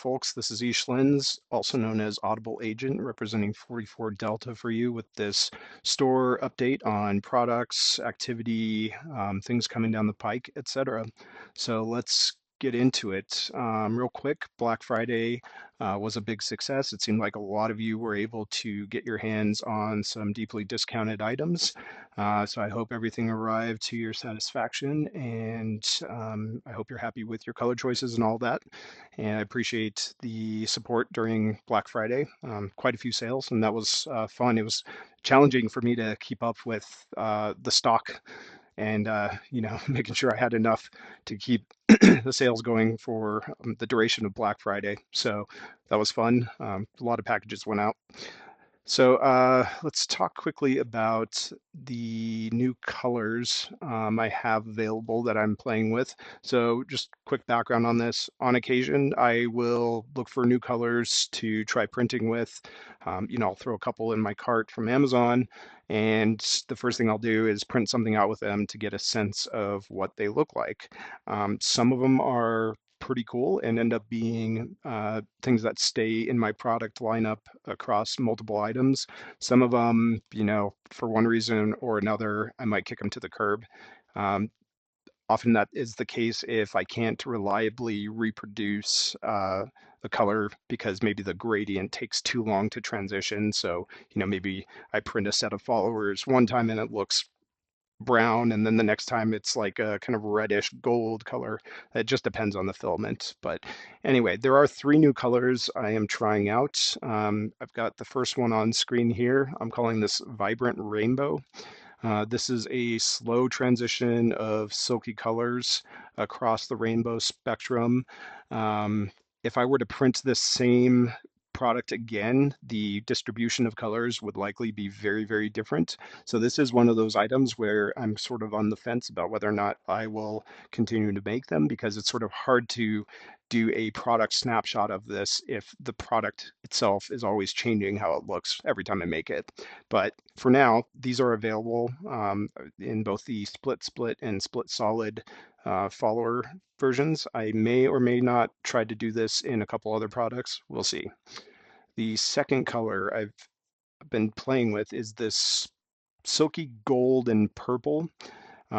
folks. This is Ish Lens, also known as Audible Agent, representing 44 Delta for you with this store update on products, activity, things coming down the pike, etc. So let's get into it. Real quick, Black Friday was a big success. It seemed like a lot of you were able to get your hands on some deeply discounted items. So I hope everything arrived to your satisfaction, and I hope you're happy with your color choices and all that. And I appreciate the support during Black Friday. Quite a few sales, and that was fun. It was challenging for me to keep up with the stock and making sure I had enough to keep the sales going for the duration of Black Friday. So that was fun. A lot of packages went out. So let's talk quickly about the new colors I have available that I'm playing with. So just quick background on this. On occasion, I will look for new colors to try printing with. I'll throw a couple in my cart from Amazon, and the first thing I'll do is print something out with them to get a sense of what they look like. Some of them are pretty cool and end up being things that stay in my product lineup across multiple items. Some of them, for one reason or another, I might kick them to the curb. Um, Often that is the case if I can't reliably reproduce the color because maybe the gradient takes too long to transition. So, maybe I print a set of followers one time and it looks brown, and then the next time it's like a kind of reddish gold color. It just depends on the filament. But anyway, there are three new colors I am trying out. I've got the first one on screen here. I'm calling this Vibrant Rainbow. This is a slow transition of silky colors across the rainbow spectrum. Um, if I were to print this same product again, the distribution of colors would likely be very, very different. So this is one of those items where I'm sort of on the fence about whether or not I will continue to make them, because it's sort of hard to do a product snapshot of this if the product itself is always changing how it looks every time I make it. But for now, these are available in both the split and split solid follower versions. I may or may not try to do this in a couple other products. We'll see. The second color I've been playing with is this silky gold and purple.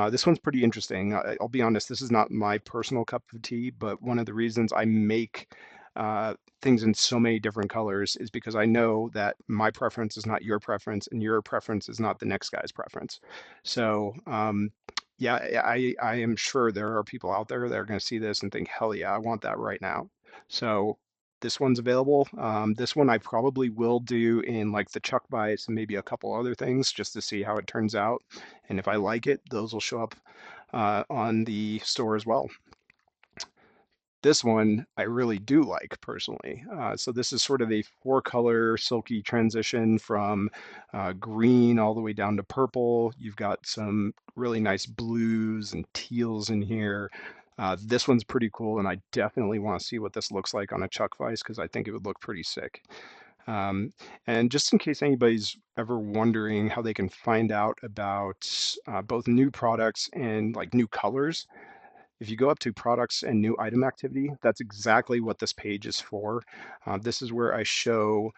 This one's pretty interesting. I'll be honest, this is not my personal cup of tea, but one of the reasons I make uh, things in so many different colors is because I know that my preference is not your preference, and your preference is not the next guy's preference. So, yeah, I am sure there are people out there that are going to see this and think, hell yeah, I want that right now. So this one's available. This one I probably will do in like the Chuck Bites and maybe a couple other things just to see how it turns out. And if I like it, those will show up on the store as well. This one I really do like personally. So this is sort of a four-color silky transition from green all the way down to purple. You've got some really nice blues and teals in here. This one's pretty cool, and I definitely want to see what this looks like on a Chuck Vise because I think it would look pretty sick. Um, and just in case anybody's ever wondering how they can find out about both new products and like new colors, if you go up to products and new item activity, that's exactly what this page is for. This is where I show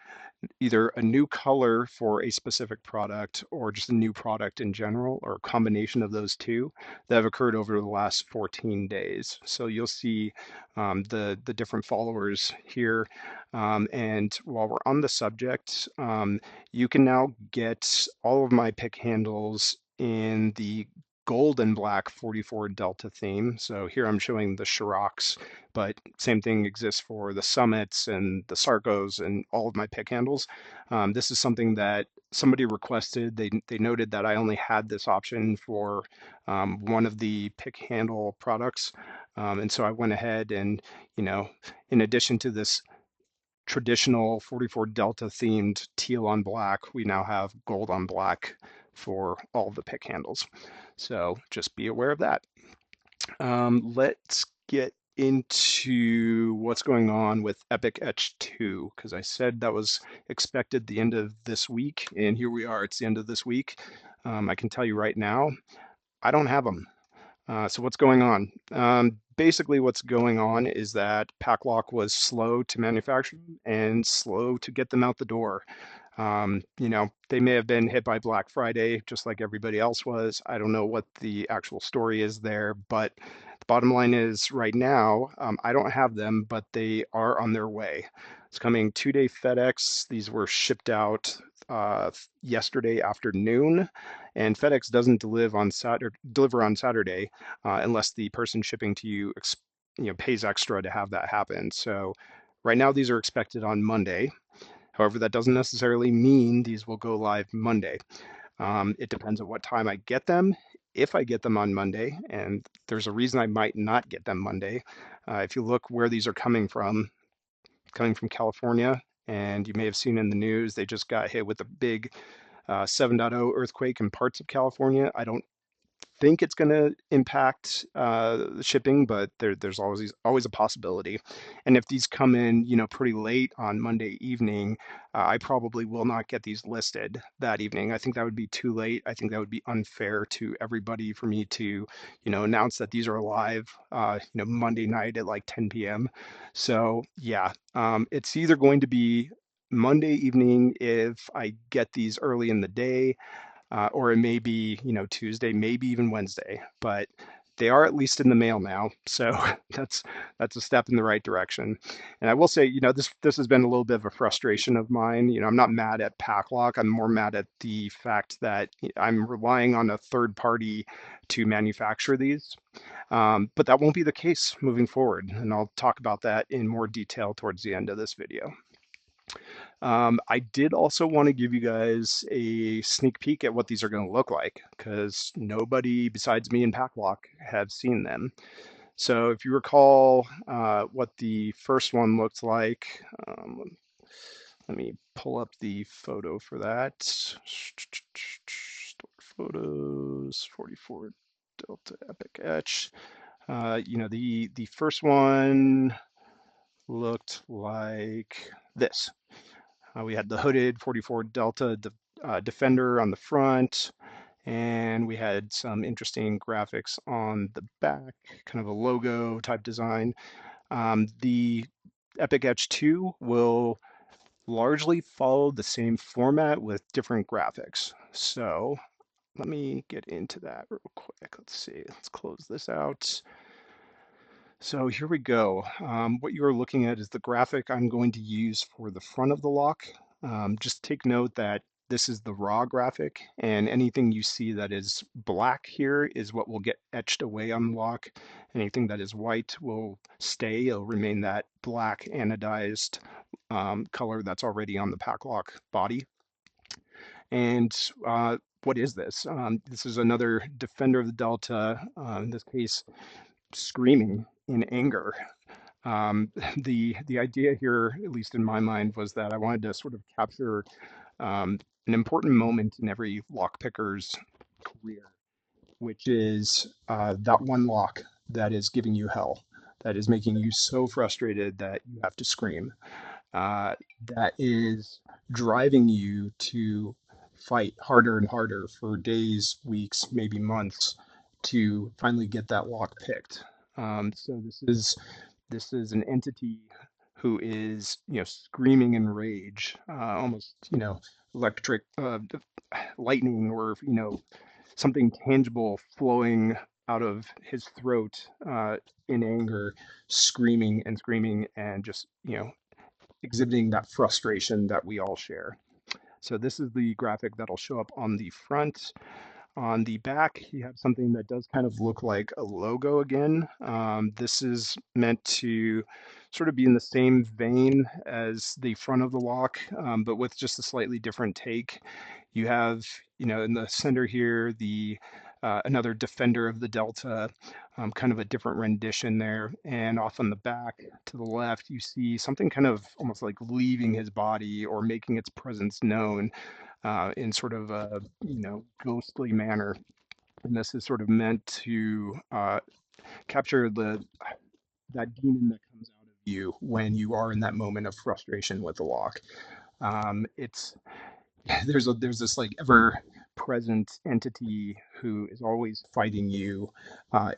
either a new color for a specific product or just a new product in general, or a combination of those two that have occurred over the last 14 days. So you'll see the different followers here. And while we're on the subject, you can now get all of my pick handles in the gold and black 44 Delta theme. So here I'm showing the Shiroks, but same thing exists for the Summits and the Sarcos and all of my pick handles. This is something that somebody requested. They noted that I only had this option for one of the pick handle products. And so I went ahead and, in addition to this traditional 44 Delta themed teal on black, we now have gold on black for all the pick handles. So just be aware of that. Let's get into what's going on with Epic Etch 2, because I said that was expected the end of this week, and here we are, it's the end of this week. I can tell you right now, I don't have them. So what's going on? Basically, what's going on is that Paclock was slow to manufacture and slow to get them out the door. They may have been hit by Black Friday just like everybody else was. I don't know what the actual story is there, but the bottom line is right now, I don't have them, but they are on their way. It's coming 2-day FedEx. These were shipped out yesterday afternoon, and FedEx doesn't deliver on Saturday unless the person shipping to you, pays extra to have that happen. So right now, these are expected on Monday. However, that doesn't necessarily mean these will go live Monday. It depends on what time I get them. If I get them on Monday, and there's a reason I might not get them Monday, if you look where these are coming from California, and you may have seen in the news, they just got hit with a big 7.0 earthquake in parts of California. I don't think it's going to impact the shipping, but there's always a possibility. And if these come in, pretty late on Monday evening, I probably will not get these listed that evening. I think that would be too late. I think that would be unfair to everybody for me to, announce that these are live, Monday night at like 10 p.m. So yeah, it's either going to be Monday evening if I get these early in the day, or it may be, Tuesday, maybe even Wednesday, but they are at least in the mail now. So that's a step in the right direction. And I will say, this has been a little bit of a frustration of mine. I'm not mad at Packlock. I'm more mad at the fact that I'm relying on a third party to manufacture these. But that won't be the case moving forward. And I'll talk about that in more detail towards the end of this video. I did also want to give you guys a sneak peek at what these are going to look like because nobody besides me and Packlock have seen them. So if you recall what the first one looked like, let me pull up the photo for that. Stored photos, 44 Delta Epic Etch. The first one looked like this. We had the hooded 44 Delta Defender on the front, and we had some interesting graphics on the back, kind of a logo type design. The Epic Etch 2 will largely follow the same format with different graphics. So let me get into that real quick. Let's see, let's close this out. So here we go. What you are looking at is the graphic I'm going to use for the front of the lock. Just take note that this is the raw graphic, and anything you see that is black here is what will get etched away on the lock. Anything that is white will stay. It'll remain that black anodized color that's already on the Packlock body. And what is this? This is another Defender of the Delta, in this case, screaming in anger. The idea here, at least in my mind, was that I wanted to sort of capture an important moment in every lockpicker's career, which is that one lock that is giving you hell, that is making you so frustrated that you have to scream, uh, that is driving you to fight harder and harder for days, weeks, maybe months to finally get that lock picked. So this is an entity who is, screaming in rage, almost, electric lightning, or something tangible flowing out of his throat in anger, screaming and just, exhibiting that frustration that we all share. So this is the graphic that'll show up on the front. On the back, you have something that does kind of look like a logo again. This is meant to sort of be in the same vein as the front of the lock, but with just a slightly different take. You have, in the center here, the another Defender of the Delta, kind of a different rendition there. And off on the back to the left, you see something kind of almost like leaving his body or making its presence known in sort of a, ghostly manner. And this is sort of meant to capture that demon that comes out of you when you are in that moment of frustration with the lock. It's there's this like ever present entity who is always fighting you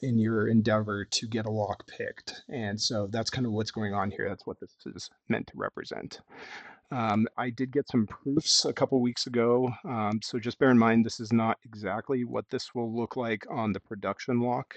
in your endeavor to get a lock picked. And so that's kind of what's going on here. That's what this is meant to represent. I did get some proofs a couple weeks ago, so just bear in mind this is not exactly what this will look like on the production lock.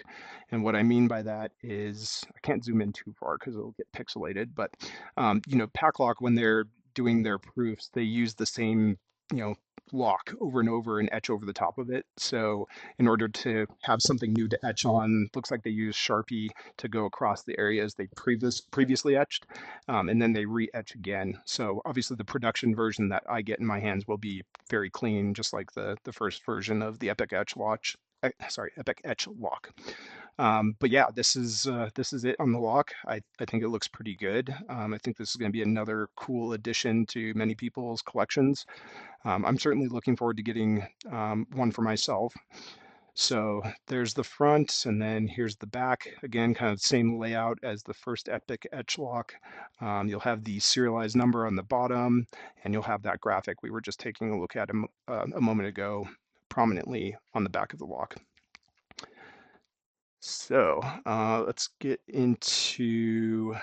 And what I mean by that is, I can't zoom in too far because it'll get pixelated, but Paclock, when they're doing their proofs, they use the same, you know, lock over and over and etch over the top of it. So in order to have something new to etch on, looks like they use Sharpie to go across the areas they previously etched, and then they re-etch again. So obviously the production version that I get in my hands will be very clean, just like the first version of the Epic Etch watch. Sorry, Epic Etch lock. But yeah, this is it on the lock. I think it looks pretty good. I think this is going to be another cool addition to many people's collections. I'm certainly looking forward to getting one for myself. So there's the front, and then here's the back. Again, kind of the same layout as the first Epic Etch lock. You'll have the serialized number on the bottom, and you'll have that graphic we were just taking a look at a moment ago, prominently on the back of the lock. So let's get into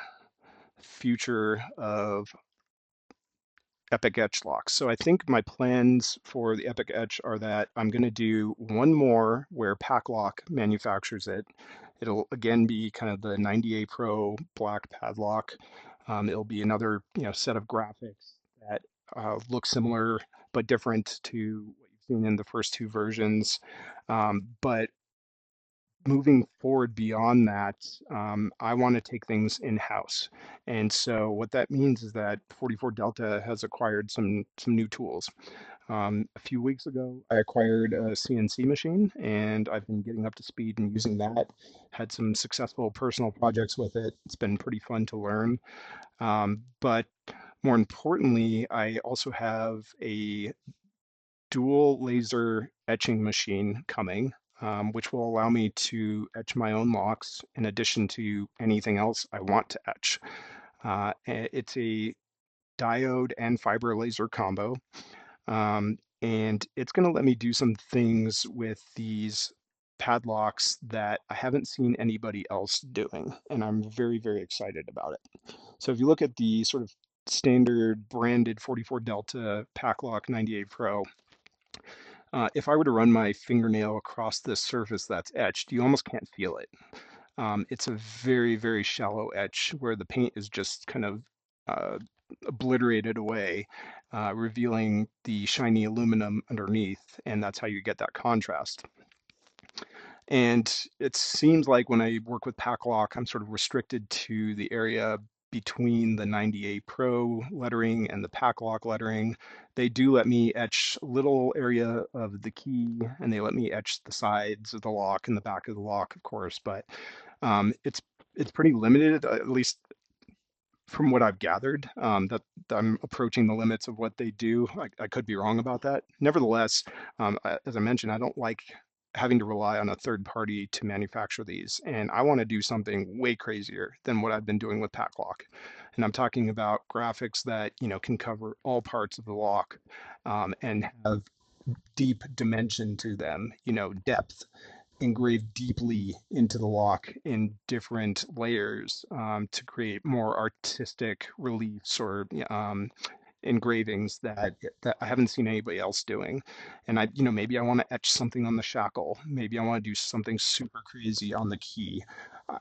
future of Epic Etch locks. So I think my plans for the Epic Etch are that I'm going to do one more where Paclock manufactures it. It'll again be kind of the 90A Pro black padlock. It'll be another set of graphics that look similar but different to what you've seen in the first two versions. But moving forward beyond that, I want to take things in-house. And so what that means is that 44 Delta has acquired some new tools. A few weeks ago, I acquired a CNC machine, and I've been getting up to speed and using that. Had some successful personal projects with it. It's been pretty fun to learn. But more importantly, I also have a dual laser etching machine coming, which will allow me to etch my own locks in addition to anything else I want to etch. It's a diode and fiber laser combo, and it's going to let me do some things with these padlocks that I haven't seen anybody else doing, and I'm very, very excited about it. So if you look at the sort of standard branded 44 Delta Paclock 98 Pro, if I were to run my fingernail across this surface that's etched, you almost can't feel it. It's a very, very shallow etch where the paint is just kind of uh, obliterated away, revealing the shiny aluminum underneath, and that's how you get that contrast. And it seems like when I work with Paclock, I'm sort of restricted to the area between the 98 Pro lettering and the Paclock lettering. They do let me etch a little area of the key, and they let me etch the sides of the lock and the back of the lock, of course, but it's pretty limited, at least from what I've gathered, that I'm approaching the limits of what they do. I could be wrong about that. Nevertheless, as I mentioned, I don't like having to rely on a third party to manufacture these. And I want to do something way crazier than what I've been doing with Paclock. And I'm talking about graphics that, can cover all parts of the lock, and have deep dimension to them, depth engraved deeply into the lock in different layers, to create more artistic reliefs or engravings that I haven't seen anybody else doing. And maybe I want to etch something on the shackle. Maybe I want to do something super crazy on the key.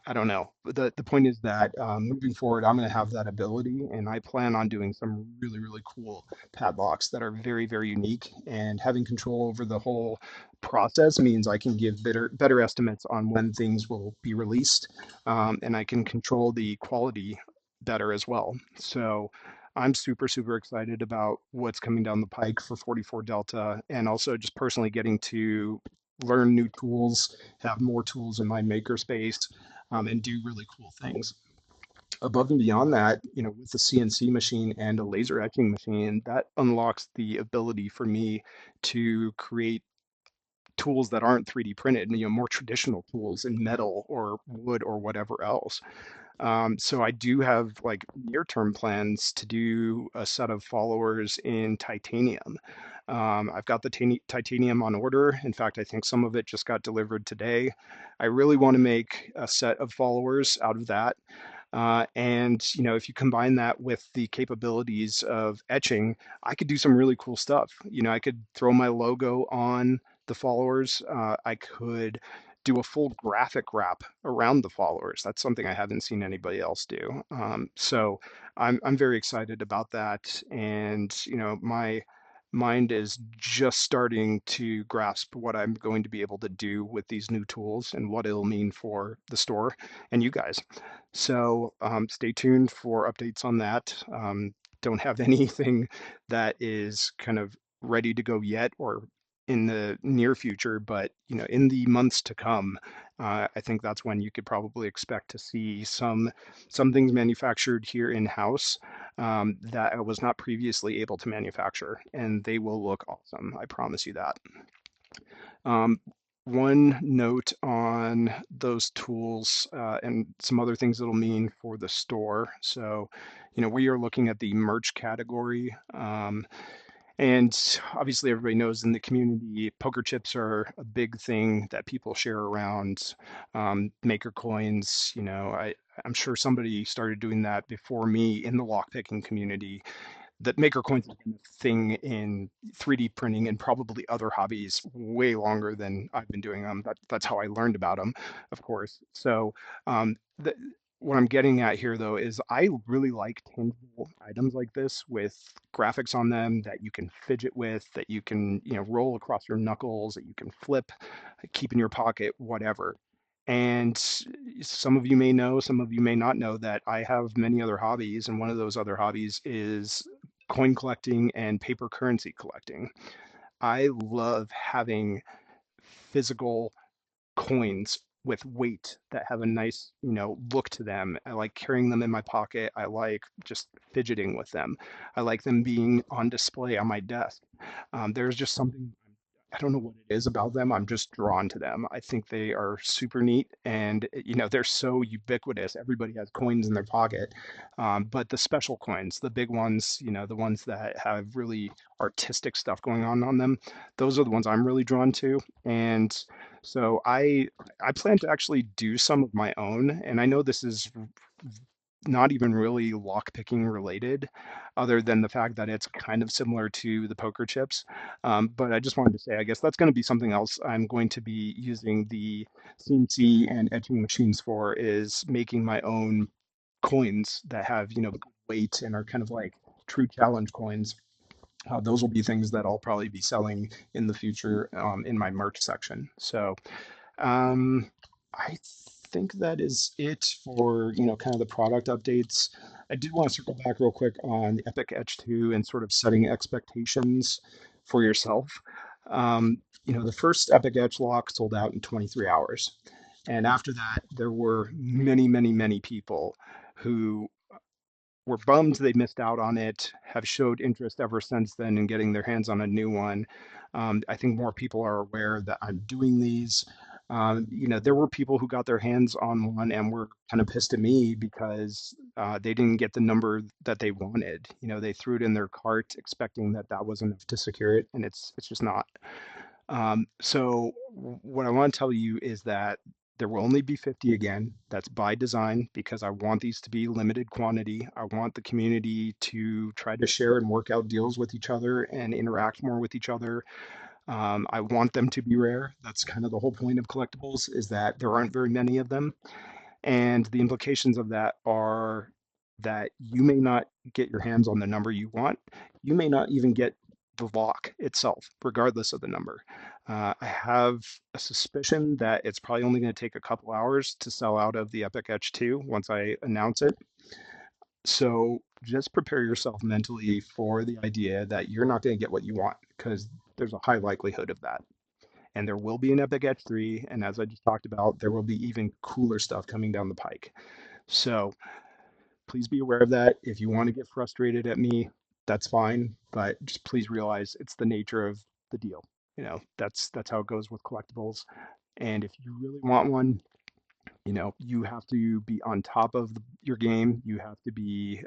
I don't know. But the point is that moving forward, I'm going to have that ability, and I plan on doing some really, really cool padlocks that are very, very unique. And having control over the whole process means I can give better estimates on when things will be released, and I can control the quality better as well. So I'm super, super excited about what's coming down the pike for 44 Delta, and also just personally getting to learn new tools, have more tools in my makerspace, and do really cool things. Above and beyond that, with the CNC machine and a laser etching machine, that unlocks the ability for me to create tools that aren't 3D printed, more traditional tools in metal or wood or whatever else. So I do have like near-term plans to do a set of followers in titanium. I've got the titanium on order. In fact, I think some of it just got delivered today. I really want to make a set of followers out of that. And if you combine that with the capabilities of etching, I could do some really cool stuff. I could throw my logo on the followers. I could do a full graphic wrap around the followers. That's something I haven't seen anybody else do. So I'm very excited about that. And my mind is just starting to grasp what I'm going to be able to do with these new tools and what it'll mean for the store and you guys. So stay tuned for updates on that. Don't have anything that is kind of ready to go yet or in the near future, but in the months to come, I think that's when you could probably expect to see some things manufactured here in house that I was not previously able to manufacture, and they will look awesome. I promise you that. Um, One note on those tools and some other things that'll mean for the store. So, we are looking at the merch category. And obviously, everybody knows in the community, poker chips are a big thing that people share around. Maker coins, I'm sure somebody started doing that before me in the lockpicking community. That maker coins have been a thing in 3D printing and probably other hobbies way longer than I've been doing them. That's how I learned about them, of course. So, the, what I'm getting at here, though, is I really like tangible items like this with graphics on them that you can fidget with, that you can, roll across your knuckles, that you can flip, keep in your pocket, whatever. And some of you may know, some of you may not know that I have many other hobbies, and one of those other hobbies is coin collecting and paper currency collecting. I love having physical coins with weight that have a nice, look to them. I like carrying them in my pocket. I like just fidgeting with them. I like them being on display on my desk. There's just something, I don't know what it is about them. I'm just drawn to them. I think they are super neat and, they're so ubiquitous. Everybody has coins in their pocket. But the special coins, the big ones, the ones that have really artistic stuff going on them, those are the ones I'm really drawn to. And so I plan to actually do some of my own. And I know this is not even really lockpicking related, other than the fact that it's kind of similar to the poker chips. But I just wanted to say, I guess that's going to be something else I'm going to be using the CNC and etching machines for, is making my own coins that have, good weight and are kind of like true challenge coins. Those will be things that I'll probably be selling in the future in my merch section. So um, I think that is it for, kind of the product updates. I did want to circle back real quick on the Epic Etch 2 and sort of setting expectations for yourself. The first Epic Etch lock sold out in 23 hours. And after that, there were many, many, many people who were bummed they missed out on it, have showed interest ever since then in getting their hands on a new one. I think more people are aware that I'm doing these. There were people who got their hands on one and were kind of pissed at me because they didn't get the number that they wanted. They threw it in their cart expecting that that was enough to secure it, and it's just not. So what I want to tell you is that there will only be 50 again. That's by design because I want these to be limited quantity. I want the community to try to share and work out deals with each other and interact more with each other. I want them to be rare. That's kind of the whole point of collectibles, is that there aren't very many of them. And the implications of that are that you may not get your hands on the number you want. You may not even get the lock itself, regardless of the number. I have a suspicion that it's probably only going to take a couple hours to sell out of the Epic Etch 2 once I announce it. So just prepare yourself mentally for the idea that you're not going to get what you want, because there's a high likelihood of that. And there will be an Epic Etch 3, and as I just talked about, there will be even cooler stuff coming down the pike. So please be aware of that. If you want to get frustrated at me, that's fine, but just please realize it's the nature of the deal. That's how it goes with collectibles. And if you really want one, you have to be on top of your game. You have to be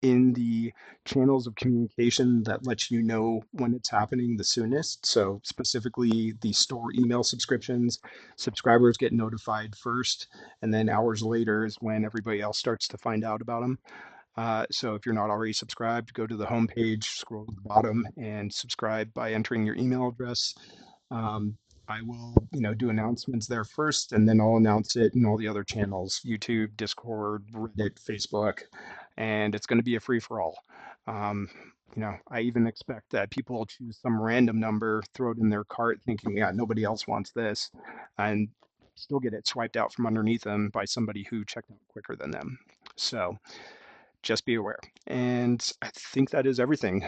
in the channels of communication that lets you know when it's happening the soonest. So specifically the store email subscriptions, subscribers get notified first, and then hours later is when everybody else starts to find out about them. So if you're not already subscribed, go to the homepage, scroll to the bottom, and subscribe by entering your email address. Um, I will, do announcements there first, and then I'll announce it in all the other channels: YouTube, Discord, Reddit, Facebook, and it's going to be a free for all. Um, I even expect that people will choose some random number, throw it in their cart, thinking, yeah, nobody else wants this, and still get it swiped out from underneath them by somebody who checked out quicker than them. So just be aware. And I think that is everything.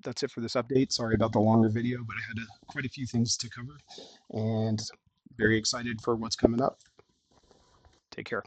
That's it for this update. Sorry about the longer video, but I had quite a few things to cover and very excited for what's coming up. Take care.